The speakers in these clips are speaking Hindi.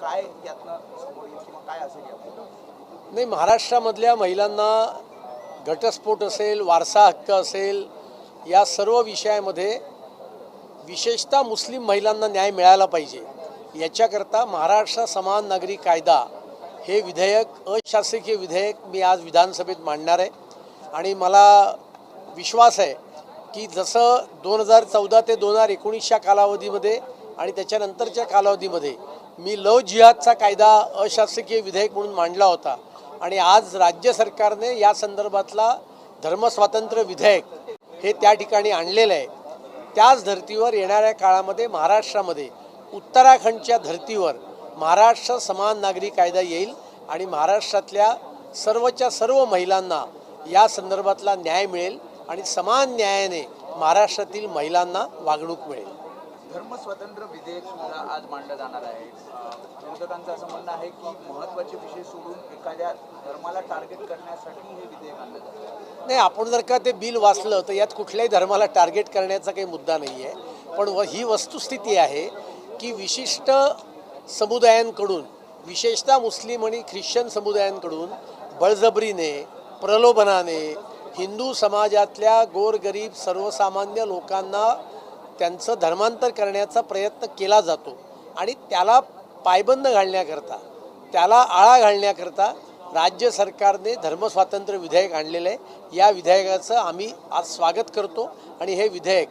काय यातनं समोर येईल किंवा काय असेल यापुढे? नाही, महाराष्ट्रामधल्या महिलांना घटस्फोट असेल, वारसा हक्क असेल, या सर्व विषयामध्ये विशेषतः मुस्लिम महिलांना न्याय मिळाला पाहिजे. याच्याकरता महाराष्ट्र समान नागरी कायदा हे विधेयक, अशासकीय विधेयक मी आज विधानसभेत मांडणार आहे. आणि मला विश्वास आहे की जसं 2014 ते 2019च्या कालावधीमध्ये आणि त्याच्यानंतरच्या कालावधीमध्ये मी लव जिहादचा कायदा अशासकीय विधेयक म्हणून मांडला होता, आणि आज राज्य सरकारने या संदर्भातला धर्मस्वातंत्र्य विधेयक हे त्या ठिकाणी आणलेलं आहे. त्याच धर्तीवर येणाऱ्या काळामध्ये महाराष्ट्रामध्ये उत्तराखंडच्या धर्तीवर महाराष्ट्र समान नागरी कायदा येईल आणि महाराष्ट्रातल्या सर्वच्या सर्व महिलांना या संदर्भातला न्याय मिळेल आणि समान न्यायाने महाराष्ट्रातील महिलांना वागणूक मिळेल. धर्मस्वातंत्र्य विधेयक सुद्धा आज मांडलं जाणार आहे. विरोधकांचं असं म्हणणं आहे की महत्त्वाचे विषय सोडून एखाद्या धर्माला टार्गेट करण्यासाठी हे विधेयक आणलं जातं. नाही, आपण जर का ते बिल वाचलं तर यात कुठल्याही धर्माला टार्गेट करण्याचा काही मुद्दा नाही आहे. पण ही वस्तुस्थिती आहे की विशिष्ट समुदायांकडून, विशेषतः मुस्लिम आणि ख्रिश्चन समुदायांकडून बळजबरीने, प्रलोभनाने हिंदू समाजातल्या गोरगरीब सर्वसामान्य लोकांना त्यांचं धर्मांतर करण्याचा प्रयत्न केला जातो. आणि त्याला पायबंद घालण्याकरता, त्याला आळा घालण्याकरता राज्य सरकारने धर्मस्वातंत्र्य विधेयक आणलेलं आहे. या विधेयकाचं आम्ही आज स्वागत करतो आणि हे विधेयक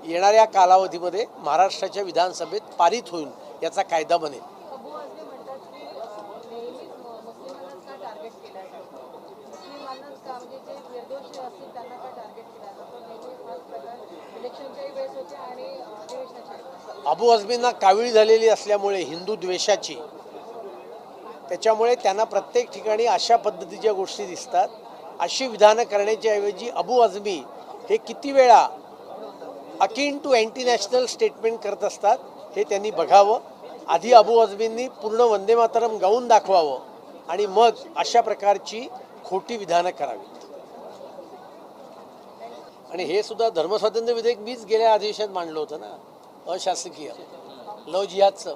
येणाऱ्या कालावधीमध्ये महाराष्ट्राच्या विधानसभेत पारित होईल, याचा कायदा बनेल. अबू आझमींना कावीळ झालेली असल्यामुळे हिंदू द्वेषाची, त्याच्यामुळे त्यांना प्रत्येक ठिकाणी अशा पद्धतीच्या गोष्टी दिसतात. अशी विधानं करण्याच्या ऐवजी अबू आझमी हे किती वेळा अकिन टू अँटी नॅशनल स्टेटमेंट करत असतात हे त्यांनी बघावं. आधी अबू आझमींनी पूर्ण वंदे मातरम गाऊन दाखवावं आणि मग अशा प्रकारची खोटी विधानं करावीत. आणि हे सुद्धा धर्मस्वातंत्र्य विधेयक मीच गेल्या अधिवेशनात मांडलं होतं ना, अशासकीय लव जिहादचं.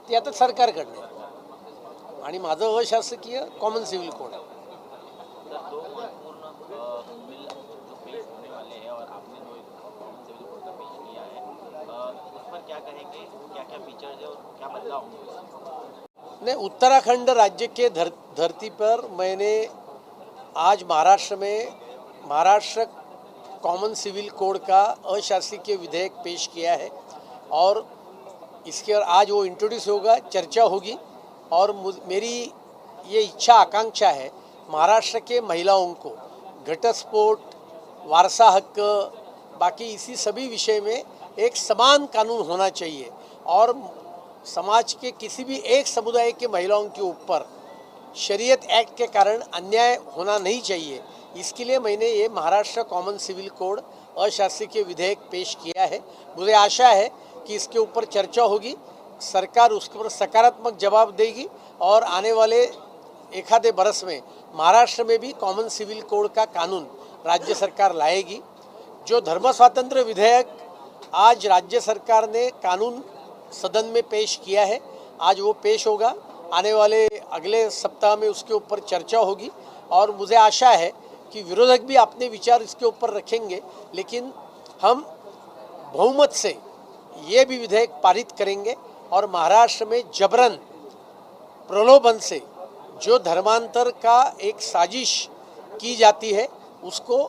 ते आता सरकारकडनं, आणि माझं अशासकीय कॉमन सिव्हिल कोड आहे. नहीं, उत्तराखंड राज्य के धरती पर मैंने आज महाराष्ट्र में महाराष्ट्र कॉमन सिविल कोड का अशासकीय विधेयक पेश किया है और इसके आज वो इंट्रोड्यूस होगा, चर्चा होगी. और मेरी ये इच्छा आकांक्षा है महाराष्ट्र के महिलाओं को घटस्फोट, वारसा हक, बाकी इसी सभी विषय में एक समान कानून होना चाहिए और समाज के किसी भी एक समुदाय के महिलाओं के ऊपर शरीयत एक्ट के कारण अन्याय होना नहीं चाहिए. इसके लिए मैंने ये महाराष्ट्र कॉमन सिविल कोड अशासकीय विधेयक पेश किया है. मुझे आशा है कि इसके ऊपर चर्चा होगी, सरकार उसके ऊपर सकारात्मक जवाब देगी और आने वाले एक आधे बरस में महाराष्ट्र में भी कॉमन सिविल कोड का कानून राज्य सरकार लाएगी. जो धर्म स्वातंत्र्य विधेयक आज राज्य सरकार ने कानून सदन में पेश किया है, आज वो पेश होगा. आने वाले अगले सप्ताह में उसके ऊपर चर्चा होगी और मुझे आशा है कि विरोधक भी अपने विचार इसके ऊपर रखेंगे, लेकिन हम बहुमत से ये भी विधेयक पारित करेंगे और महाराष्ट्र में जबरन, प्रलोभन से जो धर्मांतर का एक साजिश की जाती है उसको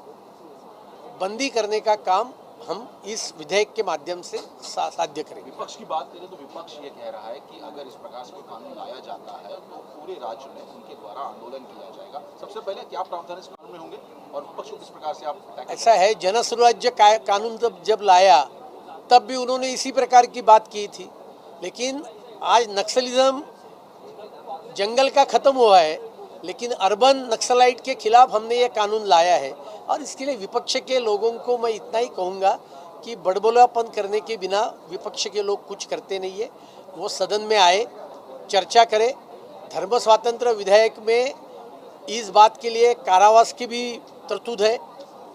बंदी करने का काम हम इस विधेयक के माध्यम से साध्य करेंगे. विपक्ष की बात करें तो विपक्ष ये कह रहा है कि अगर इस प्रकार से कानून लाया जाता है तो पूरे राज्य में उनके द्वारा आंदोलन किया जाएगा. सबसे पहले क्या प्रावधान इस कानून में होंगे और विपक्ष को किस प्रकार से आप? ऐसा है, जनसुराज्य कानून जब लाया तब भी उन्होंने इसी प्रकार की बात की थी, लेकिन आज नक्सलिज्म जंगल का ख़त्म हुआ है, लेकिन अर्बन नक्सलाइट के खिलाफ हमने ये कानून लाया है. और इसके लिए विपक्ष के लोगों को मैं इतना ही कहूँगा कि बड़बोलापन करने के बिना विपक्ष के लोग कुछ करते नहीं है. वो सदन में आए, चर्चा करें. धर्म स्वातंत्र्य विधेयक में इस बात के लिए कारावास की भी तरतूद है,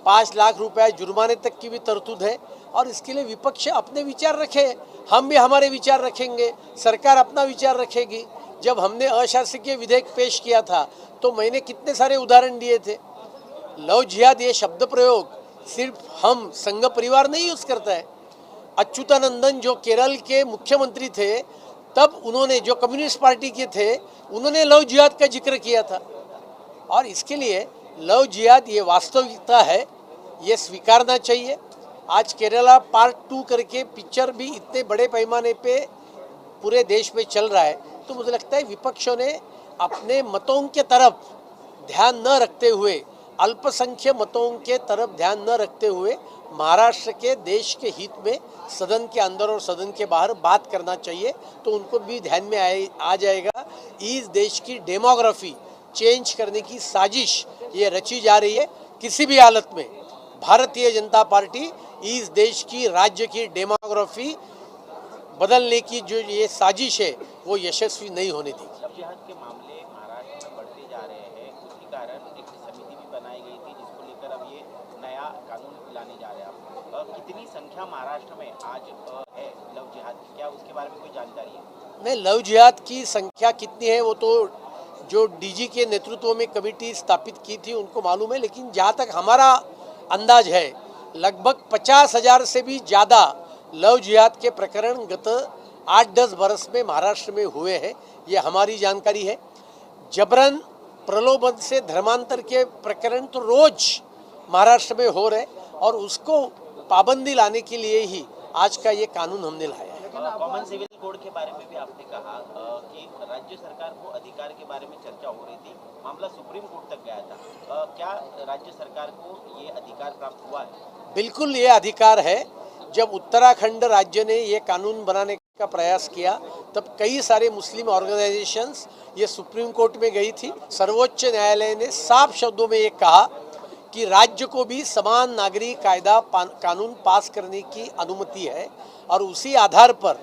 5 लाख रुपए जुर्माने तक की भी तरतूद है. और इसके लिए विपक्ष अपने विचार रखे, हम भी हमारे विचार रखेंगे, सरकार अपना विचार रखेगी। जब हमने अशासकीय विधेयक पेश किया था तो मैंने कितने सारे उदाहरण दिए थे। लव जिहाद ये शब्द प्रयोग सिर्फ हम संघ परिवार नहीं यूज करता है। अच्युतानंदन जो केरल के मुख्यमंत्री थे तब उन्होंने, जो कम्युनिस्ट पार्टी के थे, उन्होंने लव जिहाद का जिक्र किया था। और इसके लिए लव जिहाद ये वास्तविकता है, ये स्वीकारना चाहिए। आज केरला पार्ट 2 करके पिक्चर भी इतने बड़े पैमाने पे पूरे देश में चल रहा है, तो मुझे लगता है विपक्षों ने अपने मतों के तरफ ध्यान न रखते हुए, अल्पसंख्यक मतों के तरफ ध्यान न रखते हुए महाराष्ट्र के देश के हित में सदन के अंदर और सदन के बाहर बात करना चाहिए। तो उनको भी ध्यान में आ जाएगा इस देश की डेमोग्राफी चेंज करने की साजिश ये रची जा रही है। किसी भी हालत में भारतीय जनता पार्टी इस देश की, राज्य की डेमोग्राफी बदलने की जो ये साजिश है वो यशस्वी नहीं होने देगी। लव जिहाद के मामले महाराष्ट्र में बढ़ते जा रहे हैं, उसी कारण एक समिति भी बनाई गई थी जिसको लेकर अब ये नया कानून लाने जा रहे हैं। आप कितनी संख्या महाराष्ट्र में आज है लव जिहाद की, क्या उसके बारे में कोई जानकारी है? नहीं, लव जिहाद की संख्या कितनी है वो तो जो डीजी के नेतृत्व में कमेटी स्थापित की थी उनको मालूम है, लेकिन जहाँ तक हमारा अंदाज है लगभग 50,000 से भी ज़्यादा लव जिहाद के प्रकरण गत 8-10 बरस में महाराष्ट्र में हुए हैं, ये हमारी जानकारी है। जबरन प्रलोभन से धर्मांतर के प्रकरण तो रोज महाराष्ट्र में हो रहे और उसको पाबंदी लाने के लिए ही आज का ये कानून हमने लाया है। कॉमन सिविल कोड के बारे में भी आपने कहा कि राज्य सरकार को अधिकार के बारे में चर्चा हो रही थी, मामला सुप्रीम कोर्ट तक गया था। क्या राज्य सरकार को ये अधिकार प्राप्त हुआ है? बिल्कुल ये अधिकार है। जब उत्तराखंड राज्य ने ये कानून बनाने का प्रयास किया तब कई सारे मुस्लिम ऑर्गेनाइजेशंस ये सुप्रीम कोर्ट में गई थी। सर्वोच्च न्यायालय ने साफ शब्दों में ये कहा कि राज्य को भी समान नागरिक कायदा कानून पास करने की अनुमति है और उसी आधार पर,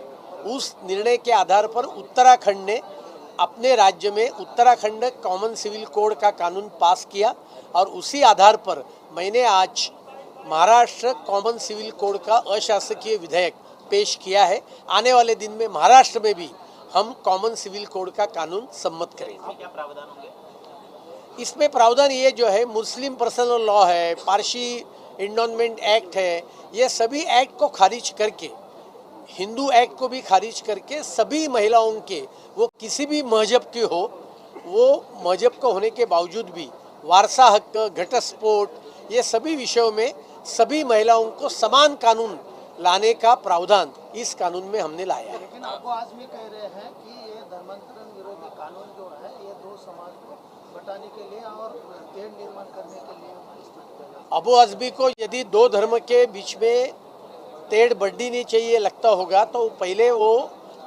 उस निर्णय के आधार पर उत्तराखंड ने अपने राज्य में उत्तराखंड कॉमन सिविल कोड का कानून पास किया और उसी आधार पर मैंने आज महाराष्ट्र कॉमन सिविल कोड का अशासकीय विधेयक पेश किया है। आने वाले दिन में महाराष्ट्र में भी हम कॉमन सिविल कोड का कानून सम्मत करेंगे। क्या प्रावधान होंगे इसमें? प्रावधान ये जो है मुस्लिम पर्सनल लॉ है, पारसी एंडोनमेंट एक्ट है, ये सभी एक्ट को खारिज करके, हिंदू एक्ट को भी खारिज करके सभी महिलाओं के, वो किसी भी मजहब के हो, वो मजहब का होने के बावजूद भी वारसा हक, घटस्फोट, ये सभी विषयों में सभी महिलाओं को समान कानून लाने का प्रावधान इस कानून में हमने लाया है। लेकिन अबू आजमी कह रहे हैं कि ये धर्मांतरण विरोधी कानून जो है ये दो समाज को बटाने के लिए और पेड़ निर्माण करने के लिए। अबू आजमी को यदि दो धर्म के बीच में तेड़ बढ़नी नहीं चाहिए लगता होगा तो पहले वो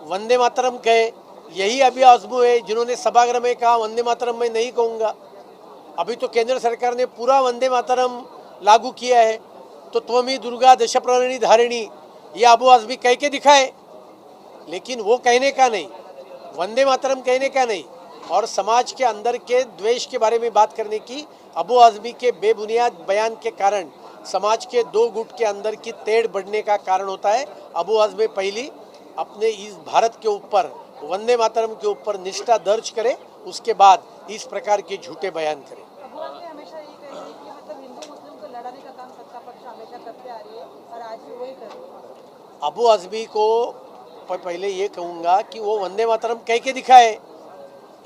वंदे मातरम कहे। यही अभी आजमू है जिन्होंने सभागृह में कहा वंदे मातरम मैं नहीं कहूँगा। अभी तो केंद्र सरकार ने पूरा वंदे मातरम लागू किया है, तो त्वमी दुर्गा दशप्रणि धारिणी ये अबू आजमी कह के दिखाए, लेकिन वो कहने का नहीं, वंदे मातरम कहने का नहीं, और समाज के अंदर के द्वेष के बारे में बात करने की अबू आजमी के बेबुनियाद बयान के कारण समाज के दो गुट के अंदर की तेड़ बढ़ने का कारण होता है। अबू आजमी पहली अपने इस भारत के ऊपर, वंदे मातरम के ऊपर निष्ठा दर्ज करे, उसके बाद इस प्रकार के झूठे बयान करे। अबू आजमी हमेशा ये कह रही है कि मतलब हिंदू मुस्लिम को लड़ाने का काम सत्ता पक्ष हमेशा करते आ रही है और आज भी वही कर रही है। अबू आजमी को पहले ये कहूँगा कि वो वंदे मातरम कह के दिखाए।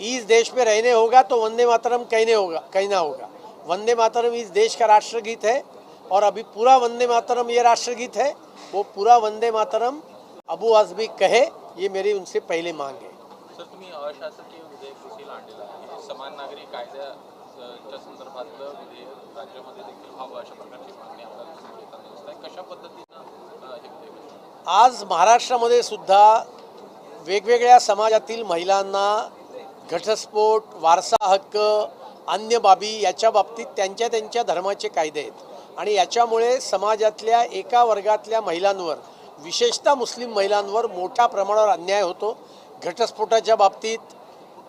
इस देश में रहने होगा तो वंदे मातरम कहना होगा। वंदे मातरम इस देश का राष्ट्रगीत है और अभी पूरा वंदे मातरम ये राष्ट्रगीत है। वो पूरा वंदे मातरम अबू आजमी कहे, ये मेरी उनसे पहले मांग है। सर, तुम्ही अशासकीय विधेयक देखील आणलेलं आहे, समान नागरिक कायद्याच्या संदर्भातलं विधेयक राज्यामध्ये देखील व्हावं अशा प्रकारची मागणी आपल्याला दिसून येताना दिसत आहे. कशा पद्धतीनं हे विधेयक? आज महाराष्ट्रामध्ये सुद्धा वेगवेगळ्या समाजातील महिलांना घटस्फोट, वारसा हक्क, अन्य बाबी याच्या बाबतीत त्यांच्या त्यांच्या धर्माचे कायदे आहेत आणि याच्यामुळे समाजातल्या एका वर्गातल्या महिलांवर, विशेषतः मुस्लिम महिलांवर मोठ्या प्रमाणावर अन्याय होतो, घटस्फोटाच्या बाबतीत,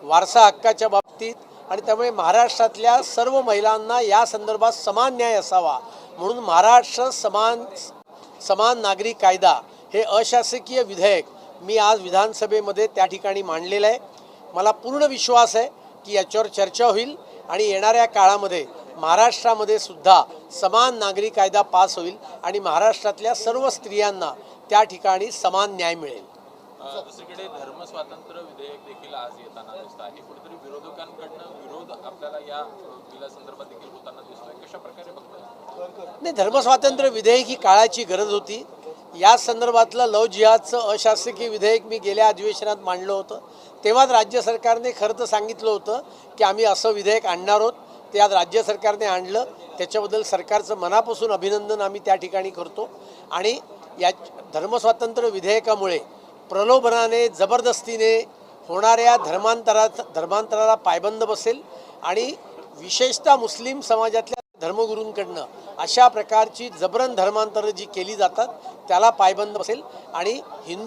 वारसा हक्काच्या बाबतीत, आणि त्यामुळे महाराष्ट्रातल्या सर्व महिलांना या संदर्भात समान न्याय असावा म्हणून महाराष्ट्र समान नागरी कायदा हे अशासकीय विधेयक मी आज विधानसभेमध्ये त्या ठिकाणी मांडलेलं आहे. मला पूर्ण विश्वास आहे की याच्यावर चर्चा होईल आणि येणाऱ्या काळामध्ये महाराष्ट्रामध्ये सुद्धा समान नागरी कायदा पास होईल आणि महाराष्ट्रातल्या सर्व स्त्रियांना त्या ठिकाणी समान न्याय मिळेल. दुसरीकडे धर्मस्वातंत्र्य विधेयक देखील आज येताना दिसत आहे. कुठेतरी विरोधकांकडनं विरोध आपल्याला या बिलासंदर्भात देखील होताना दिसतोय. कशा प्रकारे बघताय? नाही, धर्मस्वातंत्र्य विधेयक ही काळाची गरज होती. या संदर्भातलं लव जिहादचं अशासकीय विधेयक मी गेल्या अधिवेशनात मांडलं होतं. तेव्हाच राज्य सरकारने खरं तर सांगितलं होतं की आम्ही असं विधेयक आणणार आहोत. ते आज राज्य सरकारने आणलं, त्याच्याबद्दल सरकारचं मनापासून अभिनंदन आम्ही त्या ठिकाणी करतो. आणि या धर्मस्वातंत्र्य विधेयकामुळे प्रलोभनाने जबरदस्तीने होणाऱ्या धर्मांतराला पायबंद बसेल आणि विशेषतः मुस्लिम समाजातल्या धर्मगुरूंकडनं अशा प्रकारची जबरन धर्मांतरं जी केली जातात त्याला पायबंद बसेल आणि हिंदू